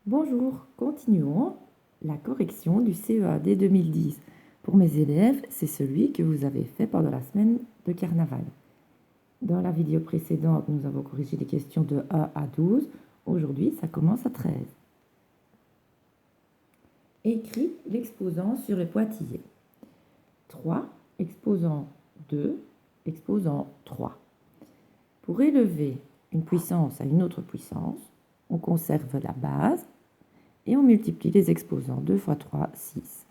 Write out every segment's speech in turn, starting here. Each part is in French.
Bonjour, continuons la correction du CEAD 2010. Pour mes élèves, c'est celui que vous avez fait pendant la semaine de carnaval. Dans la vidéo précédente, nous avons corrigé les questions de 1 à 12. Aujourd'hui, ça commence à 13. Écris l'exposant sur le pointillé. 3, exposant 2, exposant 3. Pour élever une puissance à une autre puissance, on conserve la base et on multiplie les exposants. 2 fois 3, 6.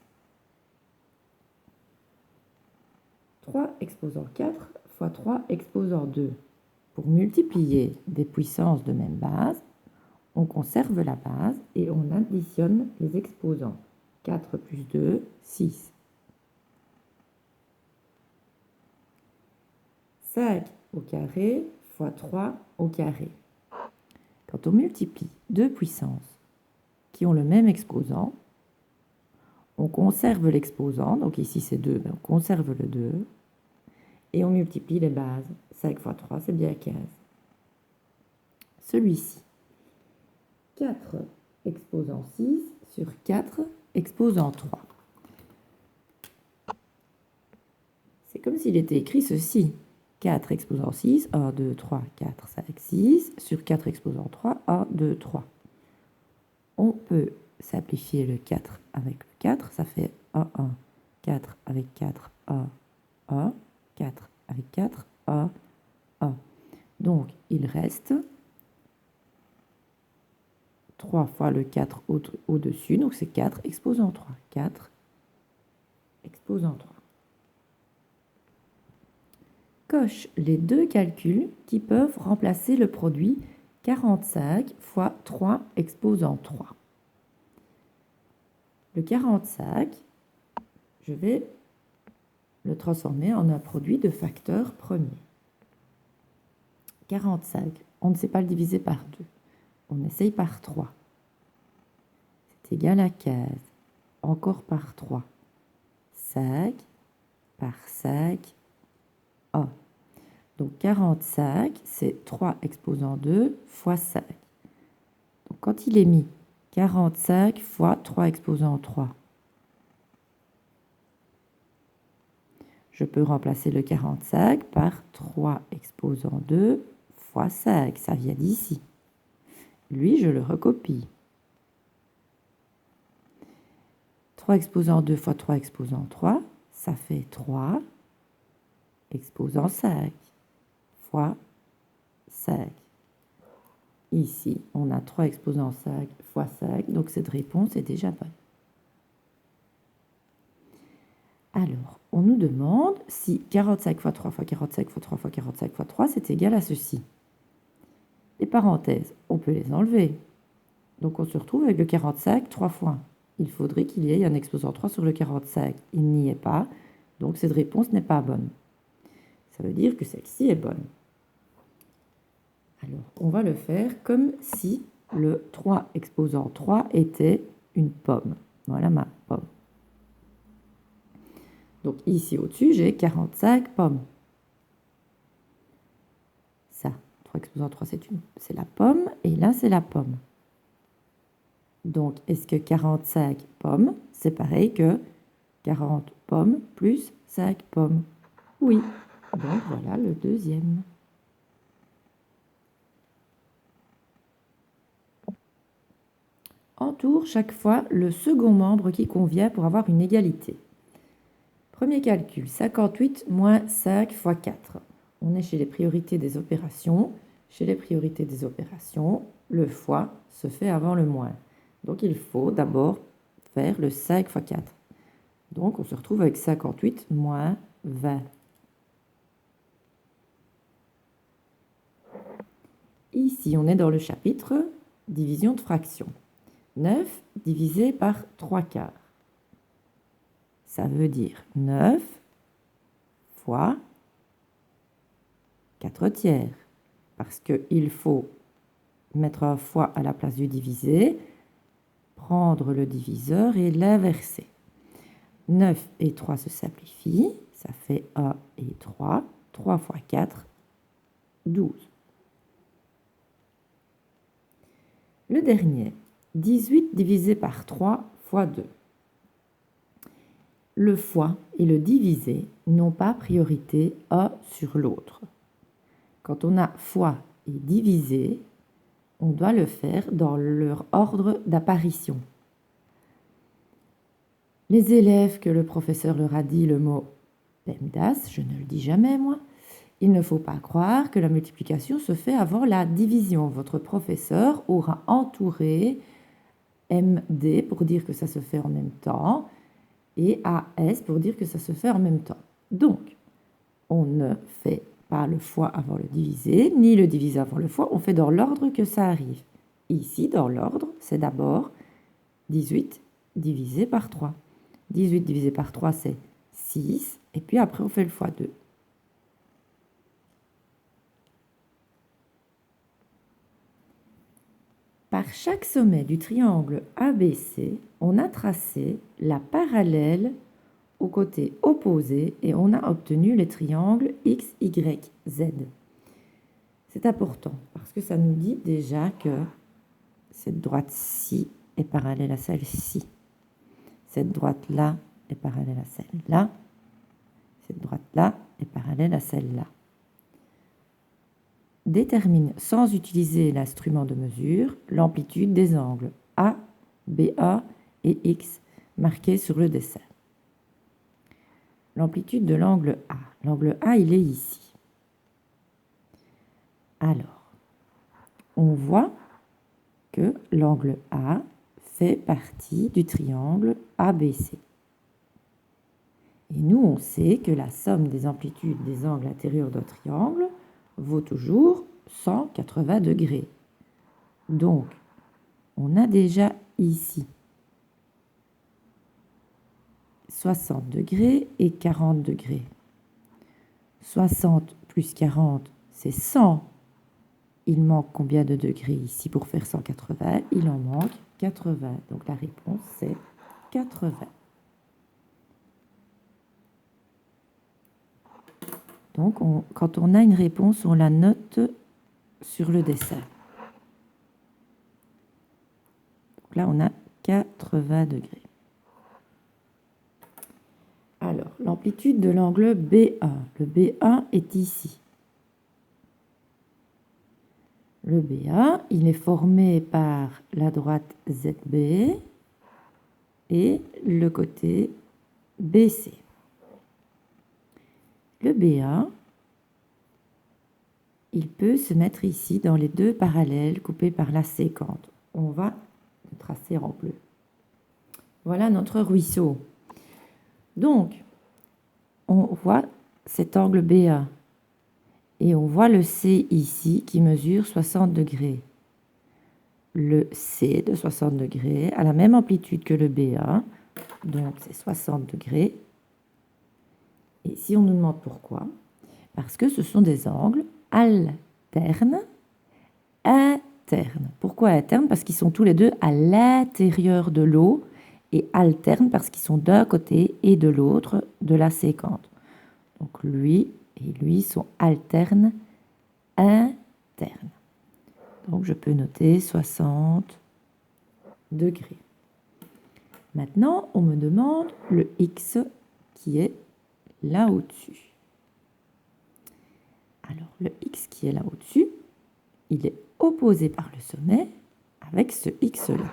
3 exposant 4 fois 3 exposant 2. Pour multiplier des puissances de même base, on conserve la base et on additionne les exposants. 4 plus 2, 6. 5 au carré fois 3 au carré. Quand on multiplie deux puissances qui ont le même exposant, on conserve l'exposant, donc ici c'est 2, mais on conserve le 2, et on multiplie les bases. 5 fois 3, c'est bien 15. Celui-ci, 4 exposant 6 sur 4 exposant 3. C'est comme s'il était écrit ceci. 4 exposant 6, 1, 2, 3, 4, 5, 6, sur 4 exposant 3, 1, 2, 3. On peut simplifier le 4 avec le 4, ça fait 1, 1, 4 avec 4, 1, 1, 4 avec 4, 1, 1. Donc, il reste 3 fois le 4 au-dessus, donc c'est 4 exposant 3. 4 exposant 3. Coche les deux calculs qui peuvent remplacer le produit 45 fois 3 exposant 3. Le 45, je vais le transformer en un produit de facteur premier. 45, on ne sait pas le diviser par 2. On essaye par 3. C'est égal à 15. Encore par 3. 5 par 5, 1. Donc 45, c'est 3 exposant 2 fois 5. Donc quand il est mis 45 fois 3 exposant 3, je peux remplacer le 45 par 3 exposant 2 fois 5. Ça vient d'ici. Lui, je le recopie. 3 exposant 2 fois 3 exposant 3, ça fait 3 exposant 5 fois 5. Ici, on a 3 exposant 5 fois 5, donc cette réponse est déjà bonne. Alors, on nous demande si 45 fois 3 fois 45 fois 3 fois 45 fois 3, c'est égal à ceci. Les parenthèses, on peut les enlever. Donc, on se retrouve avec le 45 3 fois. Il faudrait qu'il y ait un exposant 3 sur le 45. Il n'y est pas, donc cette réponse n'est pas bonne. Ça veut dire que celle-ci est bonne. Alors, on va le faire comme si le 3 exposant 3 était une pomme. Voilà ma pomme. Donc ici au-dessus, j'ai 45 pommes. Ça, 3 exposant 3, c'est la pomme, et là, c'est la pomme. Donc, est-ce que 45 pommes, c'est pareil que 40 pommes plus 5 pommes? Oui. Donc, voilà le deuxième. Entoure chaque fois le second membre qui convient pour avoir une égalité. Premier calcul, 58 moins 5 fois 4. On est chez les priorités des opérations. Chez les priorités des opérations, le fois se fait avant le moins. Donc, il faut d'abord faire le 5 fois 4. Donc, on se retrouve avec 58 moins 20. Ici, on est dans le chapitre division de fractions. 9 divisé par 3 quarts. Ça veut dire 9 fois 4 tiers. Parce qu'il faut mettre un fois à la place du divisé, prendre le diviseur et l'inverser. 9 et 3 se simplifient, ça fait 1 et 3. 3 fois 4, 12. Le dernier, 18 divisé par 3 fois 2. Le fois et le divisé n'ont pas priorité un sur l'autre. Quand on a fois et divisé, on doit le faire dans leur ordre d'apparition. Les élèves que le professeur leur a dit le mot PEMDAS, je ne le dis jamais moi, il ne faut pas croire que la multiplication se fait avant la division. Votre professeur aura entouré MD pour dire que ça se fait en même temps et AS pour dire que ça se fait en même temps. Donc, on ne fait pas le fois avant le divisé, ni le divisé avant le fois, on fait dans l'ordre que ça arrive. Ici, dans l'ordre, c'est d'abord 18 divisé par 3. 18 divisé par 3, c'est 6, et puis après, on fait le fois 2. Par chaque sommet du triangle ABC, on a tracé la parallèle au côté opposé et on a obtenu les triangles X, Y, Z. C'est important parce que ça nous dit déjà que cette droite-ci est parallèle à celle-ci. Cette droite-là est parallèle à celle-là. Cette droite-là est parallèle à celle-là. Détermine sans utiliser l'instrument de mesure l'amplitude des angles A, BA et X marqués sur le dessin. L'amplitude de l'angle A. L'angle A, il est ici. Alors, on voit que l'angle A fait partie du triangle ABC. Et nous, on sait que la somme des amplitudes des angles intérieurs d'un triangle vaut toujours 180 degrés. Donc, on a déjà ici 60 degrés et 40 degrés. 60 plus 40, c'est 100. Il manque combien de degrés ici pour faire 180? Il en manque 80. Donc la réponse, c'est 80. Donc, quand on a une réponse, on la note sur le dessin. Donc là, on a 80 degrés. Alors, l'amplitude de l'angle B1. Le B1 est ici. Le B1, il est formé par la droite ZB et le côté BC. Le B1, il peut se mettre ici dans les deux parallèles coupés par la séquente. On va le tracer en bleu. Voilà notre ruisseau. Donc, on voit cet angle B1 et on voit le C ici qui mesure 60 degrés. Le C de 60 degrés a la même amplitude que le B1, donc c'est 60 degrés. Et si on nous demande pourquoi, parce que ce sont des angles alternes, internes. Pourquoi internes? Parce qu'ils sont tous les deux à l'intérieur de l'eau, et alternes parce qu'ils sont d'un côté et de l'autre de la séquente. Donc lui et lui sont alternes, internes. Donc je peux noter 60 degrés. Maintenant, on me demande le X qui est là au-dessus. Alors, le X qui est là au-dessus, il est opposé par le sommet avec ce X-là.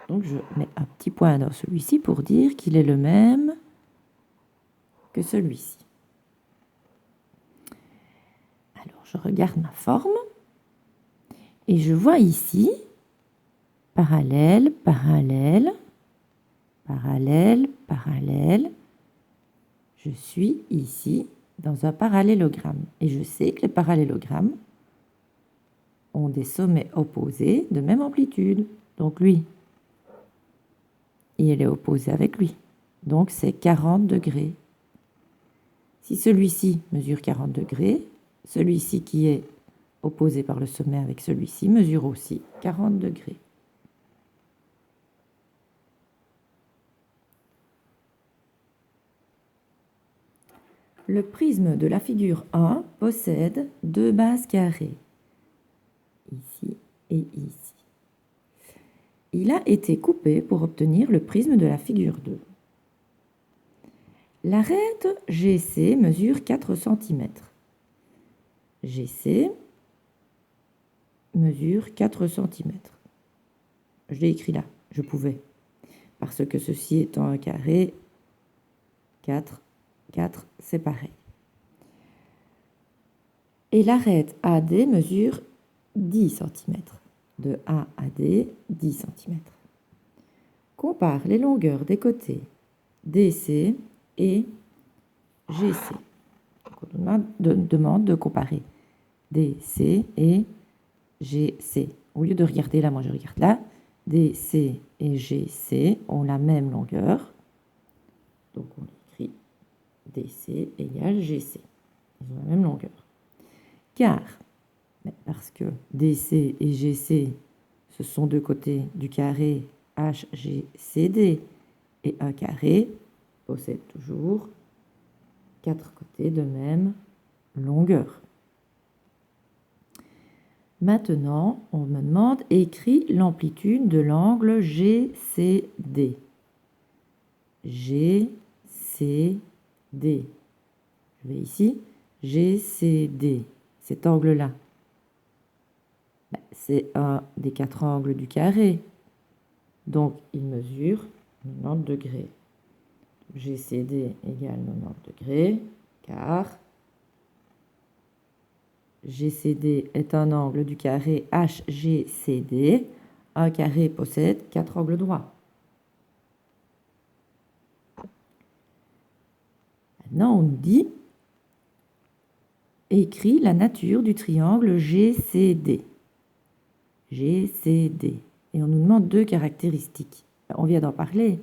Donc, je mets un petit point dans celui-ci pour dire qu'il est le même que celui-ci. Alors, je regarde ma forme et je vois ici parallèle, parallèle, parallèle, parallèle. Je suis ici dans un parallélogramme. Et je sais que les parallélogrammes ont des sommets opposés de même amplitude. Donc lui, il est opposé avec lui. Donc c'est 40 degrés. Si celui-ci mesure 40 degrés, celui-ci qui est opposé par le sommet avec celui-ci mesure aussi 40 degrés. Le prisme de la figure 1 possède deux bases carrées, ici et ici. Il a été coupé pour obtenir le prisme de la figure 2. L'arête GC mesure 4 cm. GC mesure 4 cm. Je l'ai écrit là, je pouvais. Parce que ceci étant un carré, 4, 4, c'est pareil. Et l'arête AD mesure 10 cm. De A à D, 10 cm. Compare les longueurs des côtés DC et GC. Donc on demande de comparer DC et GC. Au lieu de regarder là, moi je regarde là. DC et GC ont la même longueur. Donc on écrit DC égale GC. Ils ont la même longueur. Car, parce que DC et GC, ce sont deux côtés du carré HGCD, et un carré possède toujours 4 côtés de même longueur. Maintenant, on me demande écrit l'amplitude de l'angle GCD. GCD. Je vais ici. GCD. Cet angle-là, c'est un des 4 angles du carré. Donc, il mesure 90 degrés. GCD égale 90 degrés, car GCD est un angle du carré HGCD. Un carré possède 4 angles droits. Maintenant, on nous dit écrit la nature du triangle GCD. GCD. Et on nous demande 2 caractéristiques. On vient d'en parler.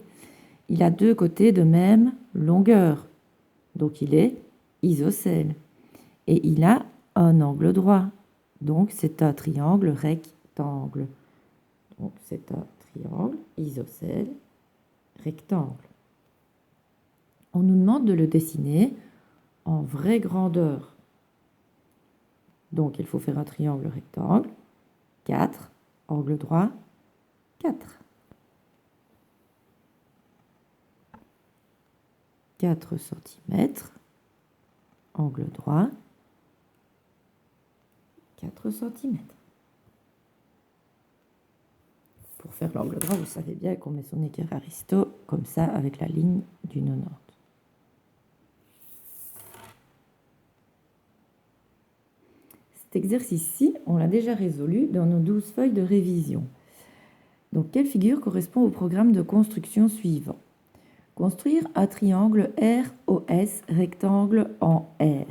Il a 2 côtés de même longueur. Donc, il est isocèle. Et il a un angle droit. Donc, c'est un triangle rectangle. Donc, c'est un triangle isocèle rectangle. On nous demande de le dessiner en vraie grandeur. Donc, il faut faire un triangle rectangle. 4, angle droit, 4. 4 cm, angle droit, 4 cm. Pour faire l'angle droit, vous savez bien qu'on met son équerre aristo comme ça avec la ligne du 90. Cet exercice-ci, on l'a déjà résolu dans nos 12 feuilles de révision. Donc, quelle figure correspond au programme de construction suivant? Construire un triangle ROS rectangle en R.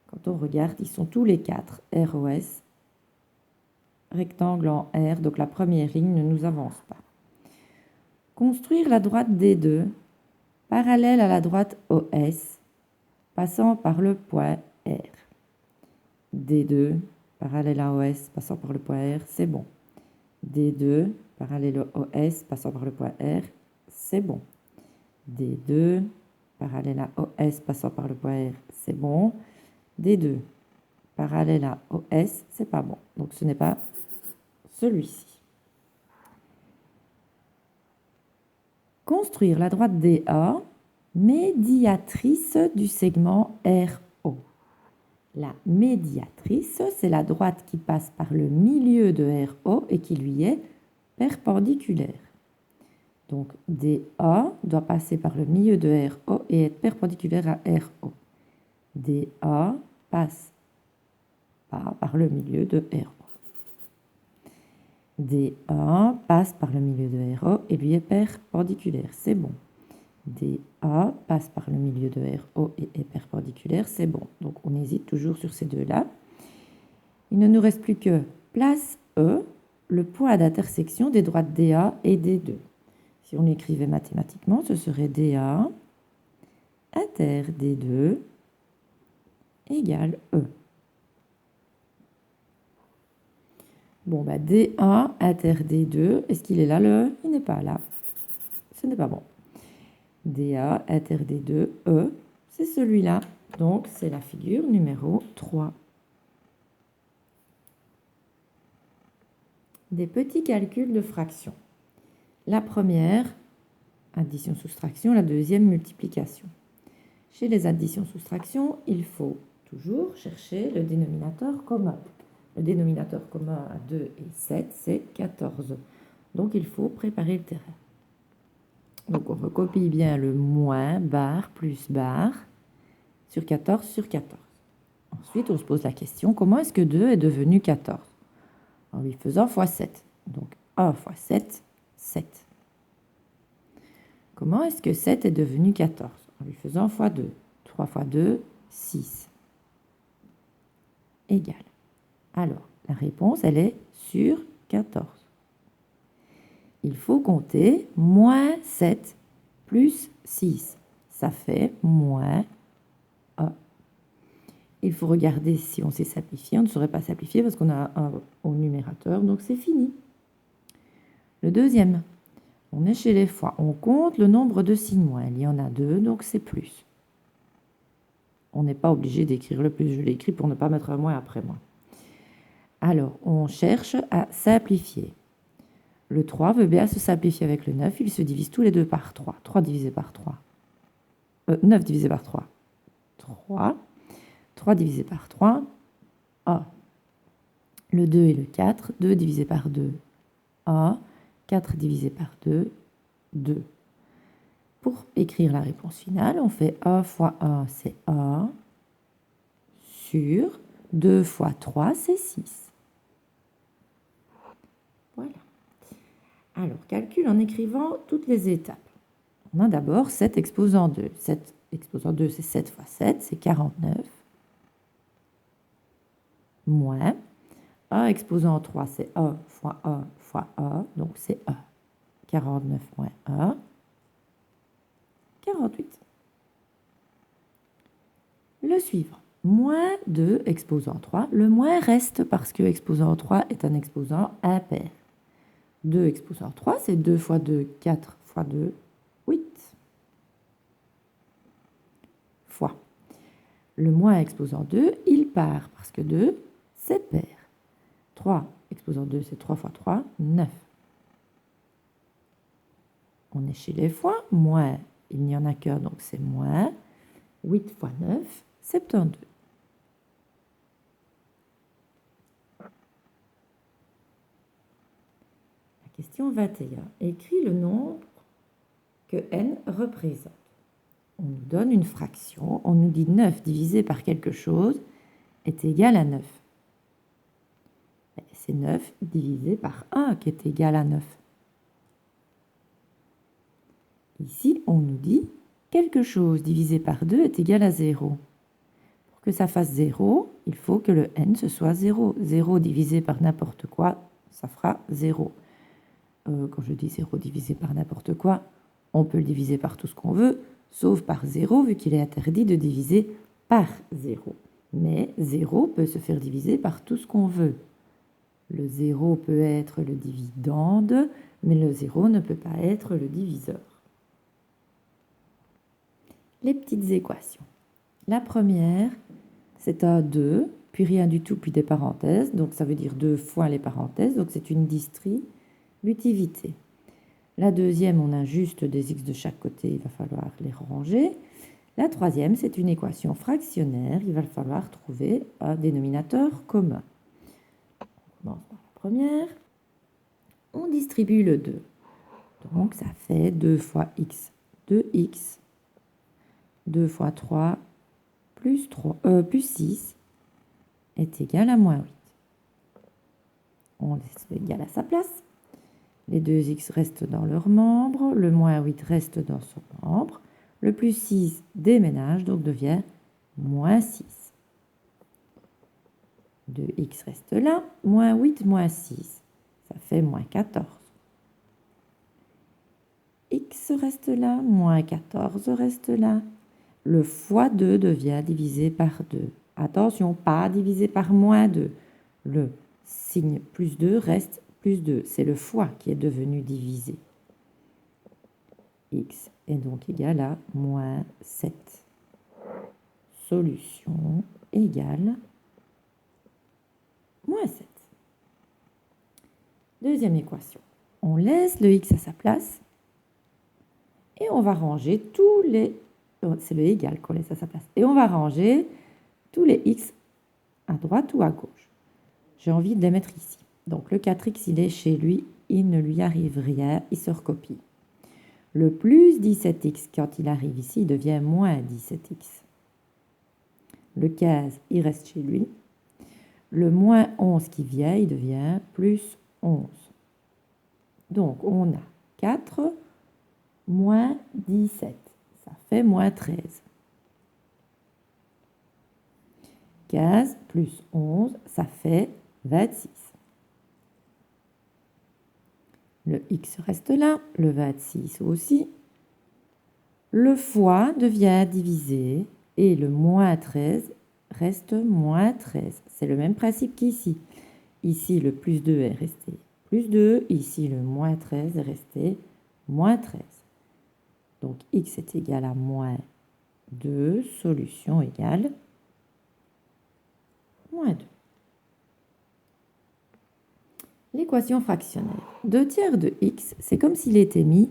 Quand on regarde, ils sont tous les 4 ROS rectangle en R, donc la première ligne ne nous avance pas. Construire la droite D2 parallèle à la droite OS passant par le point R. D2 parallèle à OS passant par le point R, c'est bon. D2 parallèle à OS passant par le point R, c'est bon. D2 parallèle à OS passant par le point R, c'est bon. D2 parallèle à OS, c'est pas bon. Donc ce n'est pas celui-ci. Construire la droite DA médiatrice du segment RO. La médiatrice, c'est la droite qui passe par le milieu de RO et qui lui est perpendiculaire. Donc DA doit passer par le milieu de RO et être perpendiculaire à RO. DA passe pas par le milieu de RO. DA passe par le milieu de RO et lui est perpendiculaire, c'est bon. DA passe par le milieu de RO et est perpendiculaire, c'est bon. Donc on hésite toujours sur ces deux-là. Il ne nous reste plus que place E, le point d'intersection des droites DA et D2. Si on l'écrivait mathématiquement, ce serait DA inter D2 égale E. Bon, bah D1 inter D2, est-ce qu'il est là le? Il n'est pas là. Ce n'est pas bon. DA inter D2, E, c'est celui-là. Donc, c'est la figure numéro 3. des petits calculs de fractions. La première, addition-soustraction, la deuxième, multiplication. Chez les additions-soustractions, il faut toujours chercher le dénominateur commun. Le dénominateur commun à 2 et 7, c'est 14. Donc, il faut préparer le terrain. Donc, on recopie bien le moins barre plus barre sur 14 sur 14. Ensuite, on se pose la question, comment est-ce que 2 est devenu 14 ? En lui faisant x 7. Donc, 1 fois 7, 7. Comment est-ce que 7 est devenu 14 ? En lui faisant x 2. 3 fois 2, 6. Égal. Alors, la réponse, elle est sur 14. Il faut compter moins 7 plus 6. Ça fait moins 1. Il faut regarder si on sait simplifier. On ne saurait pas simplifier parce qu'on a 1 au numérateur, donc c'est fini. Le deuxième, on est chez les fois. On compte le nombre de signes moins. Il y en a 2, donc c'est plus. On n'est pas obligé d'écrire le plus. Je l'ai écrit pour ne pas mettre un moins après moi. Alors, on cherche à simplifier. Le 3 veut bien se simplifier avec le 9. Ils se divisent tous les deux par 3. 3 divisé par 3. 9 divisé par 3. 3. 3 divisé par 3. 1. Le 2 et le 4. 2 divisé par 2. 1. 4 divisé par 2. 2. Pour écrire la réponse finale, on fait 1 fois 1, c'est 1. Sur 2 fois 3, c'est 6. Voilà. Alors, calcul en écrivant toutes les étapes. On a d'abord 7 exposant 2. 7 exposant 2, c'est 7 fois 7, c'est 49. Moins 1 exposant 3, c'est 1 fois 1 fois 1, donc c'est 1. 49 moins 1, 48. Le suivant, moins 2 exposant 3. Le moins reste parce que exposant 3 est un exposant impair. 2 exposant 3, c'est 2 fois 2, 4 fois 2, 8. Fois. Le moins exposant 2, il part parce que 2, c'est pair. 3 exposant 2, c'est 3 fois 3, 9. On est chez les fois. Moins, il n'y en a qu'un, donc c'est moins. 8 fois 9, 72. La question 21. Écris le nombre que n représente. On nous donne une fraction. On nous dit 9 divisé par quelque chose est égal à 9. C'est 9 divisé par 1 qui est égal à 9. Ici, on nous dit quelque chose divisé par 2 est égal à 0. Pour que ça fasse 0, il faut que le n ce soit 0. 0 divisé par n'importe quoi, ça fera 0. Quand je dis 0 divisé par n'importe quoi, on peut le diviser par tout ce qu'on veut, sauf par 0, vu qu'il est interdit de diviser par 0. Mais 0 peut se faire diviser par tout ce qu'on veut. Le 0 peut être le dividende, mais le 0 ne peut pas être le diviseur. Les petites équations. La première, c'est un 2, puis rien du tout, puis des parenthèses. Donc ça veut dire 2 fois les parenthèses, donc c'est une distributivité. La deuxième, on a juste des x de chaque côté, il va falloir les ranger. La troisième, c'est une équation fractionnaire, il va falloir trouver un dénominateur commun. On commence par la première. On distribue le 2. Donc ça fait 2 fois x, 2x, 2 fois 3 plus 6 est égal à moins 8. On laisse l'égal à sa place. Les deux x restent dans leur membre, le moins 8 reste dans son membre, le plus 6 déménage, donc devient moins 6. 2x reste là, moins 8, moins 6, ça fait moins 14. X reste là, moins 14 reste là. Le fois 2 devient divisé par 2. Attention, pas divisé par moins 2. Le signe plus 2 reste plus 2. C'est le fois qui est devenu divisé. X est donc égal à moins 7. Solution égale moins 7. Deuxième équation. On laisse le x à sa place et on va ranger tous les... C'est le égal qu'on laisse à sa place. Et on va ranger tous les x à droite ou à gauche. J'ai envie de les mettre ici. Donc le 4x, il est chez lui, il ne lui arrive rien, il se recopie. Le plus 17x, quand il arrive ici, il devient moins 17x. Le 15, il reste chez lui. Le moins 11 qui vient, il devient plus 11. Donc on a 4 moins 17, ça fait moins 13. 15 plus 11, ça fait 26. Le x reste là, le 26 aussi. Le fois devient divisé et le moins 13 reste moins 13. C'est le même principe qu'ici. Ici, le plus 2 est resté plus 2. Ici, le moins 13 est resté moins 13. Donc, x est égal à moins 2, solution égale moins 2. L'équation fractionnelle. 2 tiers de x, c'est comme s'il était mis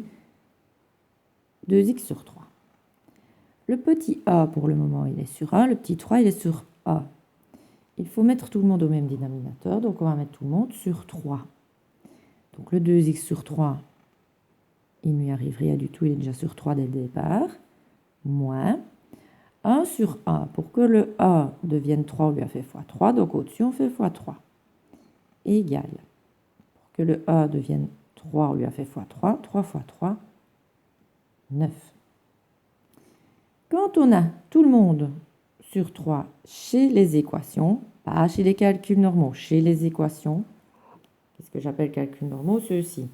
2x sur 3. Le petit a, pour le moment, il est sur 1. Le petit 3, il est sur a. Il faut mettre tout le monde au même dénominateur, donc on va mettre tout le monde sur 3. Donc le 2x sur 3, il ne lui arrive rien du tout, il est déjà sur 3 dès le départ. Moins 1 sur a. Pour que le a devienne 3, on lui a fait x3, donc au-dessus, on fait x3. Égal. Pour que le a devienne 3, on lui a fait x3. 3 fois 3, 9. Quand on a tout le monde sur 3 chez les équations, pas chez les calculs normaux, chez les équations, qu'est-ce que j'appelle calculs normaux? Ceux-ci.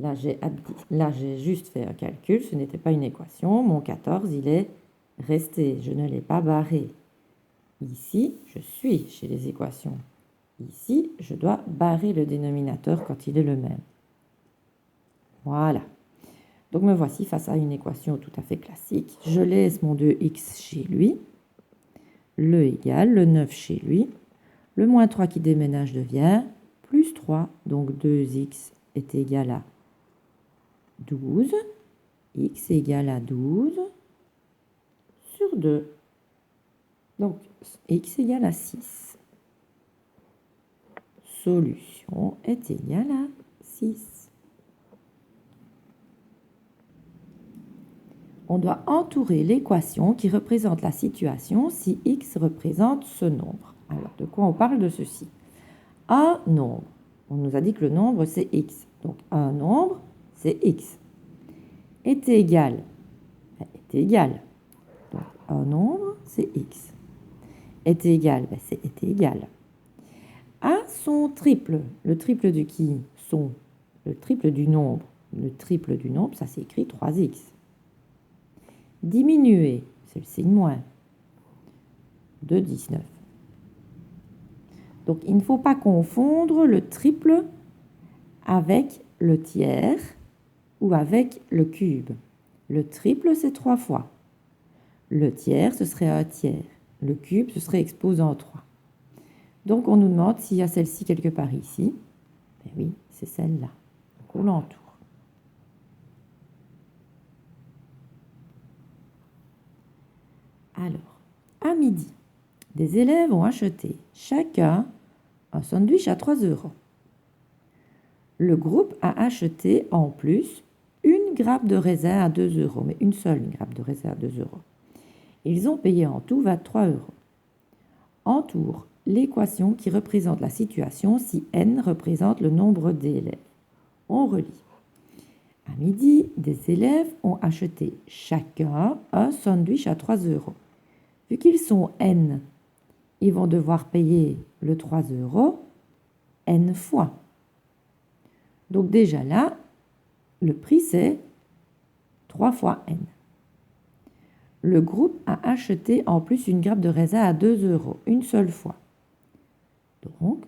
Là, j'ai juste fait un calcul, ce n'était pas une équation. Mon 14, il est resté, je ne l'ai pas barré. Ici, je suis chez les équations. Ici, je dois barrer le dénominateur quand il est le même. Voilà. Donc me voici face à une équation tout à fait classique. Je laisse mon 2x chez lui, le égal, le 9 chez lui. Le moins 3 qui déménage devient plus 3, donc 2x est égal à 12. X égale à 12 sur 2. Donc, x égale à 6. Solution est égale à 6. On doit entourer l'équation qui représente la situation si x représente ce nombre. Alors, de quoi on parle de ceci? Un nombre. On nous a dit que le nombre, c'est x. Donc, un nombre, c'est x. Est égal. Est égal. Donc, un nombre, c'est x. Est égal, c'est est égal à son triple. Le triple de qui? Son. Le triple du nombre. Le triple du nombre, ça s'écrit 3x. Diminuer, c'est le signe moins, de 19. Donc, il ne faut pas confondre le triple avec le tiers ou avec le cube. Le triple, c'est 3 fois. Le tiers, ce serait un tiers. Le cube, ce serait exposant 3. Donc, on nous demande s'il y a celle-ci quelque part ici. Ben oui, c'est celle-là. Donc, on l'entoure. Alors, à midi, des élèves ont acheté chacun un sandwich à 3 euros. Le groupe a acheté en plus une grappe de raisin à 2 euros, mais une seule grappe de raisin à 2 euros. Ils ont payé en tout 23 euros. Entoure l'équation qui représente la situation si n représente le nombre d'élèves. On relit. À midi, des élèves ont acheté chacun un sandwich à 3 euros. Vu qu'ils sont n, ils vont devoir payer le 3 euros n fois. Donc déjà là, le prix c'est 3 fois n. Le groupe a acheté en plus une grappe de raisin à 2 euros, une seule fois. Donc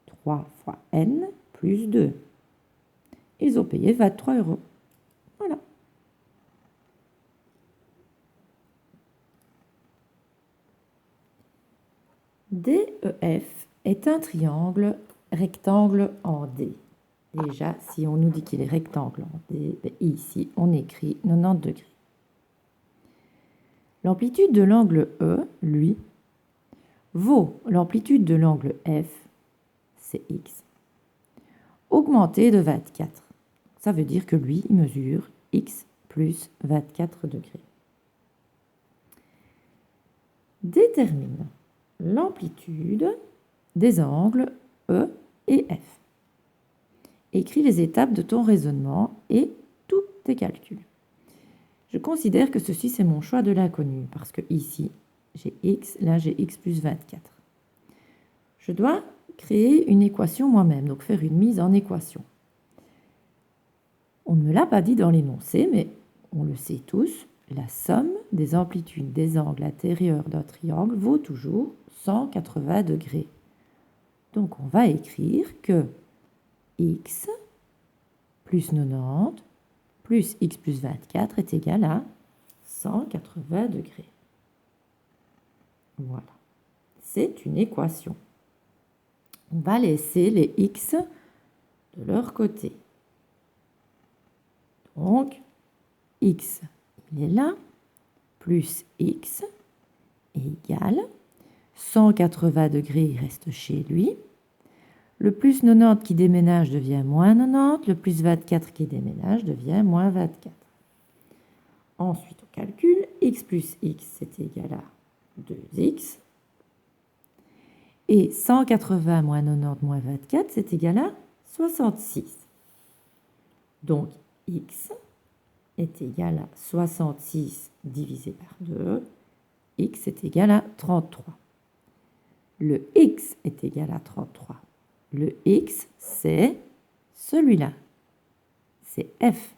3 fois n plus 2. Ils ont payé 23 euros. Voilà. DEF est un triangle rectangle en D. Déjà, si on nous dit qu'il est rectangle en D, ben ici, on écrit 90 degrés. L'amplitude de l'angle E, lui, vaut l'amplitude de l'angle F, c'est X, augmenté de 24. Ça veut dire que lui, il mesure X plus 24 degrés. Détermine l'amplitude des angles E et F. Écris les étapes de ton raisonnement et tous tes calculs. Je considère que ceci, c'est mon choix de l'inconnu, parce que ici, j'ai X, là, j'ai X plus 24. Je dois créer une équation moi-même, donc faire une mise en équation. On ne me l'a pas dit dans l'énoncé, mais on le sait tous, la somme des amplitudes des angles intérieurs d'un triangle vaut toujours 180 degrés. Donc on va écrire que X plus 90 plus X plus 24 est égal à 180 degrés. Voilà, c'est une équation. On va laisser les X de leur côté. Donc, X, il est là, plus X égale 180 degrés, il reste chez lui. Le plus 90 qui déménage devient moins 90, le plus 24 qui déménage devient moins 24. Ensuite, on calcule, X plus X, c'est égal à 2X. Et 180 moins 90 moins 24, c'est égal à 66. Donc, X est égal à 66 divisé par 2. X est égal à 33. Le X est égal à 33. Le X, c'est celui-là. C'est F.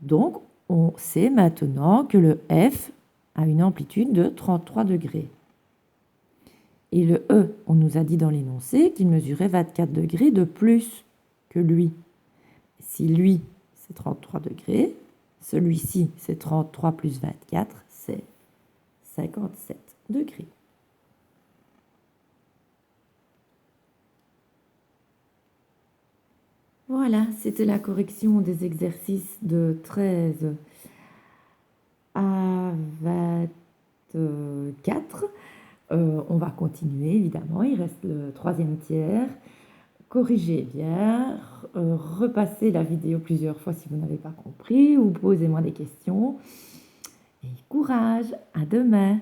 Donc, on sait maintenant que le F a une amplitude de 33 degrés. Et le E, on nous a dit dans l'énoncé qu'il mesurait 24 degrés de plus que lui. Si lui, c'est 33 degrés, celui-ci, c'est 33 plus 24, c'est 57 degrés. Voilà, c'était la correction des exercices de 13 à 24. On va continuer, évidemment. Il reste le troisième tiers. Corrigez bien, repassez la vidéo plusieurs fois si vous n'avez pas compris ou posez-moi des questions. Et courage, à demain!